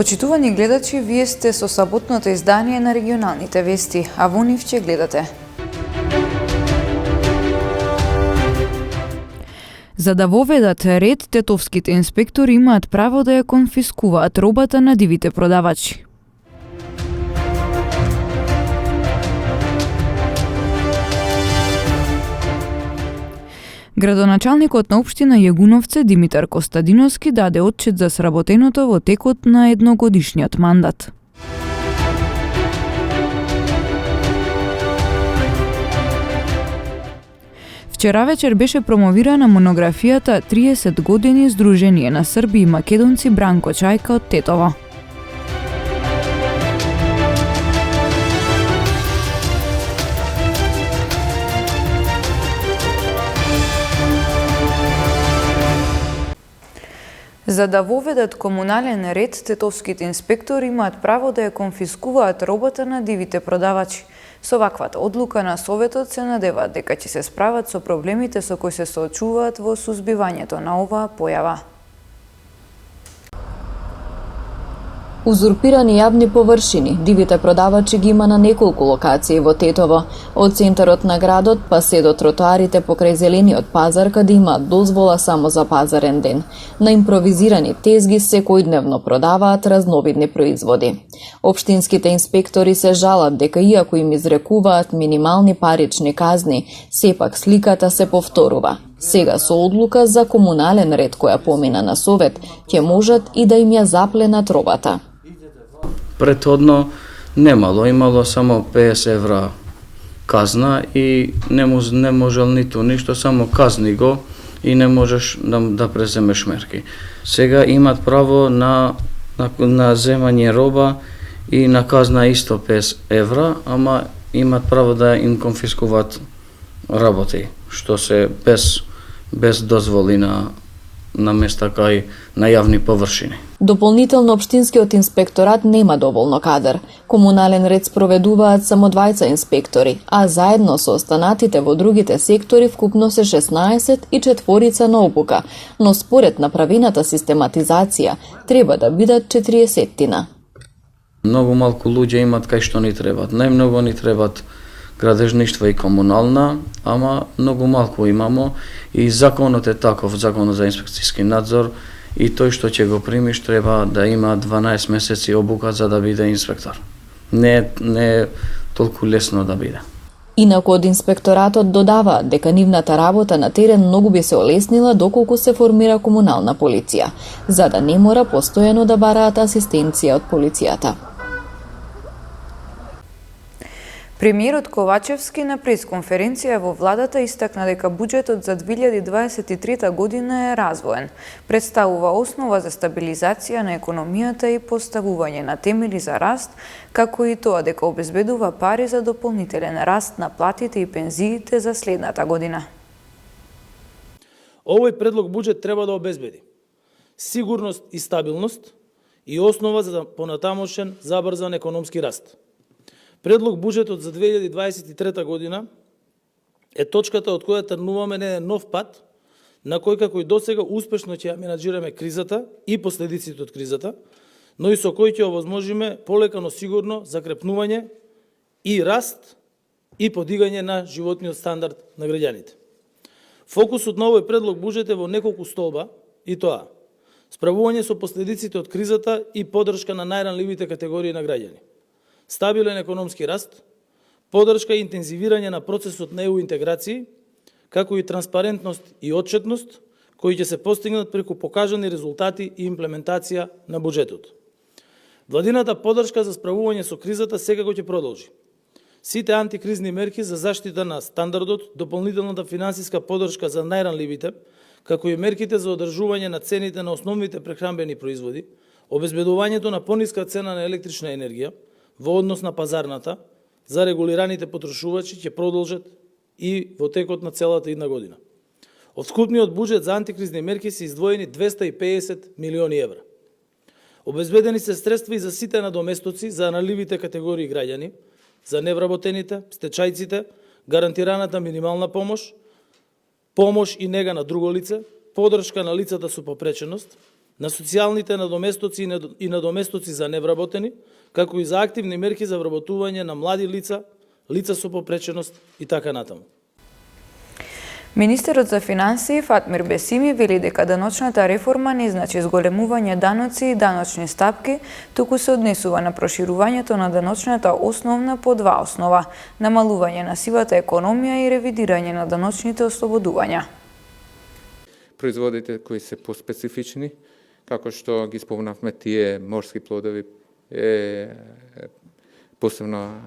Почитувани гледачи, вие сте со саботното издание на регионалните вести, а во нив ќе гледате. За да воведат ред, тетовските инспектори имаат право да ја конфискуваат робата на дивите продавачи. Градоначалникот на општина Јегуновце Димитар Костадиновски даде отчет за сработеното во текот на едногодишниот мандат. Вчера вечер беше промовирана монографијата 30 години Сдружение на Срби и Македонци Бранко Чајка од Тетово. За да воведат комунален ред, тетовските инспектори имаат право да ја конфискуваат робата на дивите продавачи. Со ваквата одлука на Советот се надеваат дека ќе се справат со проблемите со кои се соочуваат во сузбивањето на оваа појава. Узурпирани јавни површини, дивите продавачи ги има на неколку локации во Тетово, од центарот на градот па се до тротоарите покрај зелениот пазар каде имаат дозвола само за пазарен ден. На импровизирани тезги секојдневно продаваат разновидни производи. Општинските инспектори се жалат дека иако им изрекуваат минимални парични казни, сепак сликата се повторува. Сега со одлука за комунален ред која помина на Совет, ќе можат и да им ја запленат робата. Претходно имало само 50 евра казна и не можел ниту ништо, само казни го и не можеш да преземеш мерки. Сега имат право на земање роба и на казна исто 50 евра, ама имат право да им конфискуваат работи, што се без дозволи на места кај на јавни површини. Дополнително општинскиот инспекторат нема доволно кадар. Комунален ред спроведуваат само 20 инспектори, а заедно со останатите во другите сектори вкупно се 16 и 4 на обука, но според направената систематизација треба да бидат 40-тина. Многу малку луѓе имат кај што ни требат. Најмногу ни требат градежништво и комунална, ама многу малку имамо и законот е таков, законот за инспекцијски надзор, и тој што ќе го примиш треба да има 12 месеци обука за да биде инспектор. Не е толку лесно да биде. Инаку од инспекторатот додаваат дека нивната работа на терен многу би се олеснила доколку се формира комунална полиција, за да не мора постојано да бараат асистенција од полицијата. Премиерот Ковачевски на пресконференција во владата истакна дека буџетот за 2023 година е развоен. Представува основа за стабилизација на економијата и поставување на темели за раст, како и тоа дека обезбедува пари за дополнителен раст на платите и пензиите за следната година. Овој предлог буџет треба да обезбеди сигурност и стабилност и основа за понатамошен забрзан економски раст. Предлог буџетот за 2023 година е точката од која тргнуваме на еден нов пат, на кој како и досега успешно ќе ја менаџираме кризата и последиците од кризата, но и со кој ќе овозможиме полека но сигурно закрепнување и раст и подигање на животниот стандард на граѓаните. Фокусот на овој предлог буџет е во неколку столба, и тоа: справување со последиците од кризата и поддршка на најранливите категории на граѓани, стабилен економски раст, поддршка и интензивирање на процесот на ЕУ интеграции, како и транспарентност и отчетност, кои ќе се постигнат преку покажани резултати и имплементација на буџетот. Владината поддршка за справување со кризата секако ќе продолжи. Сите антикризни мерки за заштита на стандардот, дополнителната финансиска поддршка за најранливите, како и мерките за одржување на цените на основните прехранбени производи, обезбедувањето на пониска цена на електрична енергија во однос на пазарната за регулираните потрошувачи ќе продолжат и во текот на целата една година. Од вкупниот буџет за антикризни мерки се издвоени 250 милиони евра. Обезбедени се средства и за сите надоместоци за ранливите категории граѓани, за невработените, стечајците, гарантираната минимална помош и нега на друго лице, поддршка на лицата со попреченост, на социјалните надоместоци и надоместоци за невработени, како и за активни мерки за вработување на млади лица, лица со попреченост и така натаму. Министерот за финансии Фатмир Бесими вели дека даночната реформа не значи зголемување даноци и даночни стапки, туку се однесува на проширувањето на даночната основна по два основа: намалување на сивата економија и ревидирање на даночните ослободувања. Производите кои се поспецифични, како што ги спомнавме тие морски плодови, посебно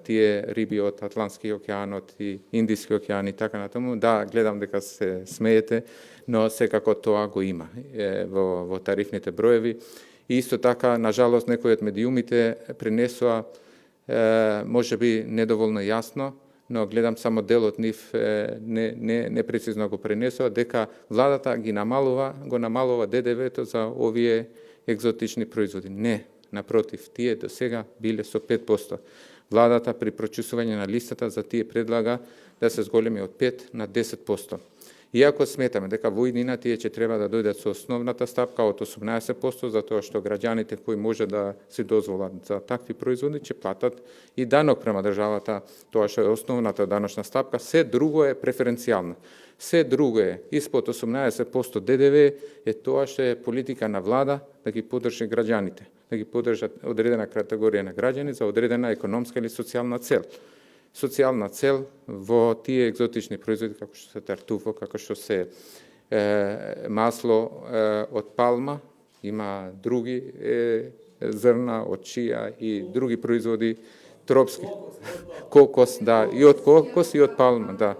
тие риби од Атлантски океанот и Индиски океан и така натаму. Да, гледам дека се смеете, но секако тоа го има во тарифните броеви. И исто така, на жалост, некои од медиумите пренесоа можеби недоволно јасно, но гледам само дел од нив непрецизно го пренесоа, дека владата го намалува ДДВ-то за овие екзотични производи. Не, напротив, тие до сега биле со 5%. Владата при прочисување на листата за тие предлага да се зголеми од 5 на 10%. Иако сметаме дека во иднина тие ќе треба да дојдат со основната стапка од 18%, затоа што граѓаните кои може да се дозволат за такви производи ќе платат и данок према државата, тоа што е основната даночна стапка, се друго е преференцијално. Се друго е испод 18% ДДВ е тоа што е политика на влада да ги поддржи граѓаните, да ги поддржат одредена категорија на граѓани за одредена економска или социјална цел. Социјална цел во тие екзотични производи, како што се тартуфо, како што се масло од палма, има други зрна од чија и други производи тропски. Кокос, да, и од кокос и од палма, да.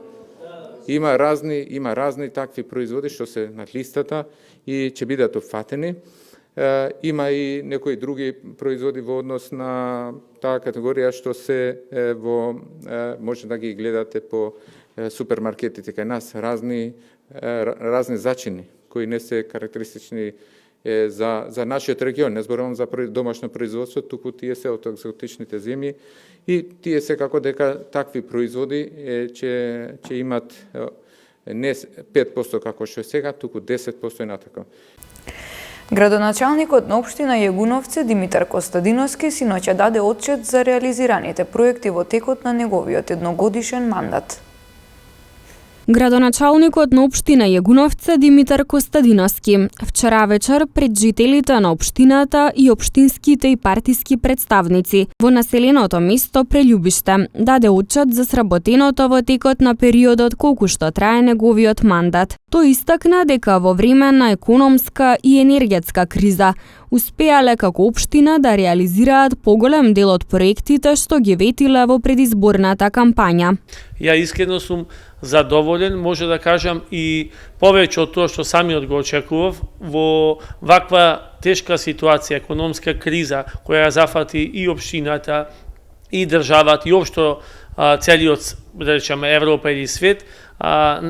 Има разни такви производи што се на листата и ќе бидат опфатени. Има и некои други производи во однос на таа категорија што се може да ги гледате по супермаркетите кај нас, разни зачини кои не се карактеристични за нашиот регион. Не зборувам за домашно производство, туку тие се од екзотичните земји и тие секако дека такви производи ќе имат не 5% како што е сега, туку 10% и натака. Градоначалникот на општина Јегуновци Димитар Костадиновски синоќа даде отчет за реализираните проекти во текот на неговиот едногодишен мандат. Градоначалникот на општина Јегуновци Димитар Костадиновски вчера вечер пред жителите на општината и општинските и партиски представници во населеното место Прељубиште даде отчет за сработеното во текот на периодот колку што трае неговиот мандат. Тој истакна дека во време на економска и енергетска криза успеале како општина да реализираат поголем дел од проектите што ги ветиле во предизборната кампања. Ја искрено сум задоволен, може да кажам и повеќе од тоа што самиот го очекував во ваква тешка ситуација, економска криза која зафати и општината и државата и општо целиот, да речеме, Европа или свет,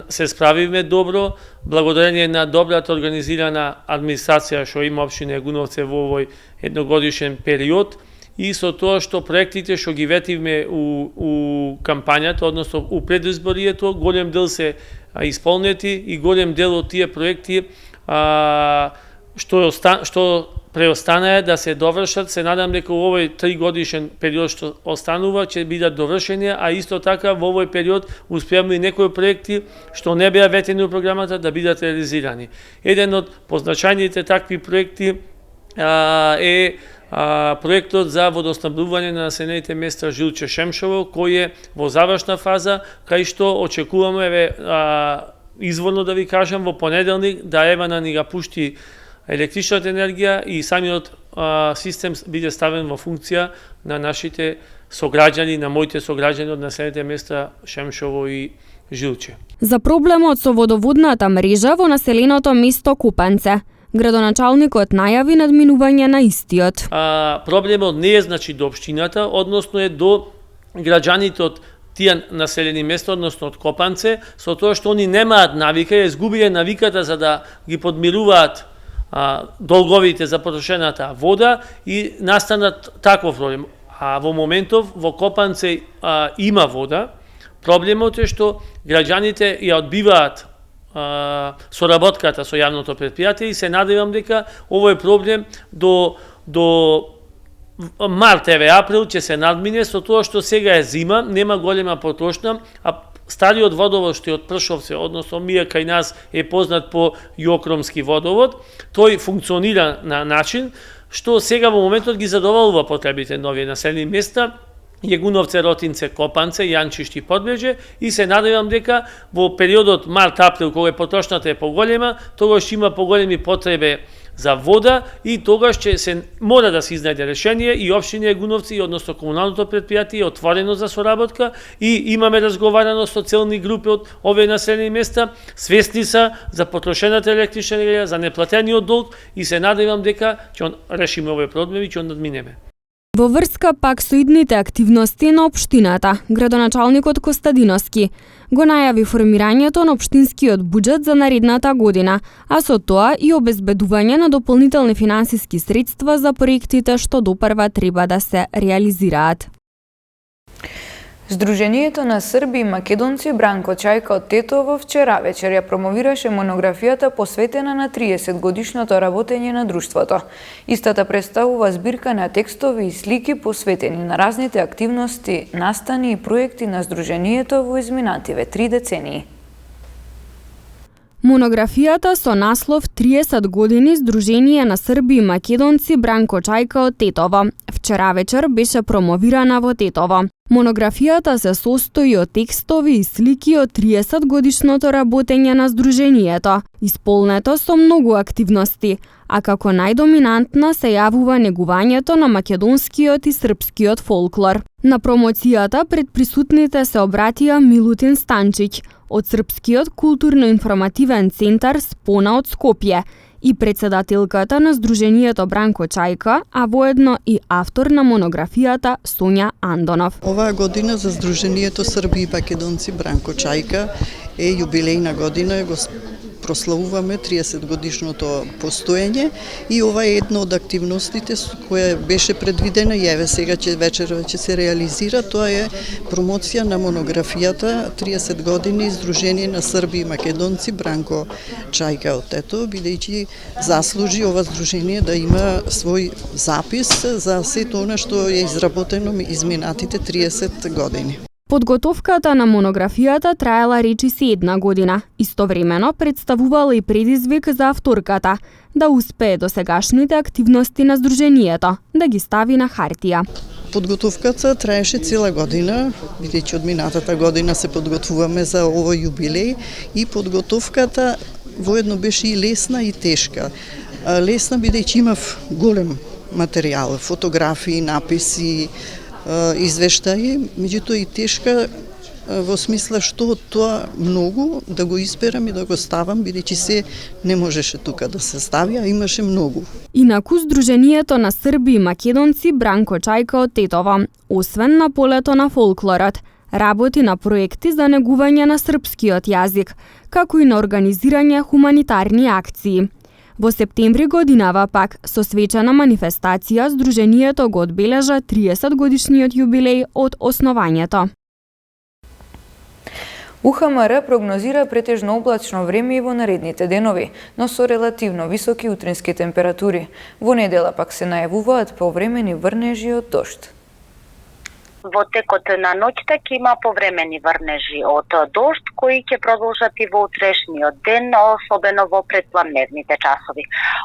се справивме добро, благодарение на добрата организирана администрација што има општина Јегуновци во овој едногодишен период и со тоа што проектите што ги ветивме у кампањата, односно у предизборието, голем дел се исполнети и голем дел од тие проекти што преостанаа да се довршат. Се надам дека во овој 3-годишен период што останува ќе бидат довршени, а исто така во овој период успеаме и некои проекти што не беа ветени у програмата да бидат реализирани. Еден од позначајните такви проекти е проектот за водоснабдување на населените места Жилче Шемшово, кој е во завршна фаза, кај што очекуваме изворно да ви кажам во понеделник да Евана ни ga пушти електричната енергија и самиот систем биде ставен во функција на нашите сограѓани, на моите сограѓани од населените места Шемшово и Жилче. За проблемот со водоводната мрежа во населеното место Купанце, градоначалникот најави надминување на истиот. Проблемот не е значи до општината, односно е до граѓаните од тие населени места, односно од Копанце, со тоа што они немаат навика, изгубиле навиката за да ги подмируваат долговите за потрошената вода и настанат таков проблем. А во моментов во Копанце има вода. Проблемот е што граѓаните ја одбиваат соработката со јавното претпријатие и се надевам дека овој проблем до март, април ќе се надмине со тоа што сега е зима, нема голема потрошна, а стариот водовод што е од Пршовце, односно Мија кај нас е познат по Јокромски водовод, тој функционира на начин што сега во моментот ги задоволува потребите нови населени места, Јегуновце, Ротинце, Копанце, Јанчишти, Подлежје и се надевам дека во периодот март-април, кога потрошната е поголема, тогаш ќе има поголеми потребе за вода и тогаш ќе се мора да се изнајде решение и општина Јегуновци, односно комуналното претпријатие е отворено за соработка и имаме разговарано со целни групи од овие населени места, свесни се за потрошената електрична енергија, за неплатениот долг и се надевам дека ќе решиме овој проблем и ќе надминеме. Во врска пак со идните активности на општината, градоначалникот Костадиновски го најави формирањето на општинскиот буџет за наредната година, а со тоа и обезбедување на дополнителни финансиски средства за проектите што допрва треба да се реализираат. Сдруженијето на Срби и македонци Бранко Чајка од Тетово вчера вечер ја промовираше монографијата посветена на 30 годишното работење на друштвото. Истата представува збирка на текстови и слики посветени на разните активности, настани и проекти на Сдруженијето во изминативе 3 децении. Монографијата со наслов 30 години Сдружение на Срби и македонци Бранко Чајка од Тетово вчера вечер беше промовирана во Тетово. Монографијата се состои од текстови и слики од 30 годишното работење на Сдруженијето, исполнето со многу активности, а како најдоминантна се јавува негувањето на македонскиот и српскиот фолклор. На промоцијата пред присутните се обратија Милутин Станчиќ од Српскиот културно-информативен центар Спона од Скопје и председателката на Сдруженијето Бранко Чајка, а воедно и автор на монографијата Сонја Андонов. Оваа година за Сдруженијето Срби и македонци Бранко Чајка е јубилејна година, го прославуваме 30 годишното постоење и ова е една од активностите која беше предвидена и еве сега ќе вечерва ќе се реализира, тоа е промоција на монографијата 30 години Сдружение на Срби и македонци Бранко Чајка од Тетово, бидејќи заслужи ова сдружение да има свој запис за сето она што е изработено изминатите 30 години. Подготовката на монографијата траела речиси 1 година. Истовремено представувала и предизвик за авторката да успее досегашните активности на Сдруженијето да ги стави на хартија. Подготовката траеше цела година, бидејќи од минатата година се подготвуваме за овој јубилеј и подготовката воедно беше и лесна и тешка. Лесна бидејќи имав голем материјал, фотографии, написи, извештаи, меѓутоа и тешка во смисла што од тоа многу да го изберам и да го ставам, бидејќи се не можеше тука да се стави, а имаше многу. Инаку Сдруженијето на Срби и македонци Бранко Чајка од Тетово, освен на полето на фолклорот, работи на проекти за негување на српскиот јазик, како и на организирање хуманитарни акции. Во септември годинава пак, со свечена манифестација, Сдруженијето го одбележа 30 годишниот јубилеј од основањето. УХМР прогнозира претежно облачно време и во наредните денови, но со релативно високи утрински температури. Во недела пак се најавуваат повремени врнежи од дожд. Во текот на ноќта ќе има повремени врнежи од дожд кои ќе продолжат и во утрешниот ден, особено во предпладневните часови.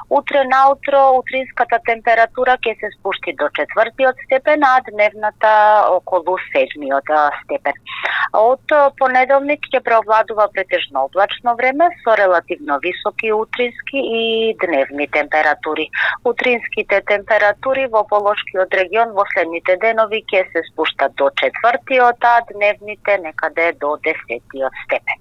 Утре наутро утринската температура ќе се спушти до 4-тиот степен, а дневната околу 7-тиот степен. Од понеделник ќе преовладува претежно облачно време со релативно високи утрински и дневни температури. Утринските температури во Полошкиот регион во следните денови ќе се спушти до 4-тиот, а дневните некаде до 10-тиот степен.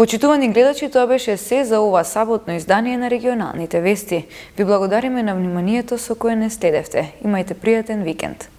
Почитувани гледачи, тоа беше се за ова саботно издание на регионалните вести. Ви благодариме на вниманието со кое не следевте. Имајте пријатен викенд.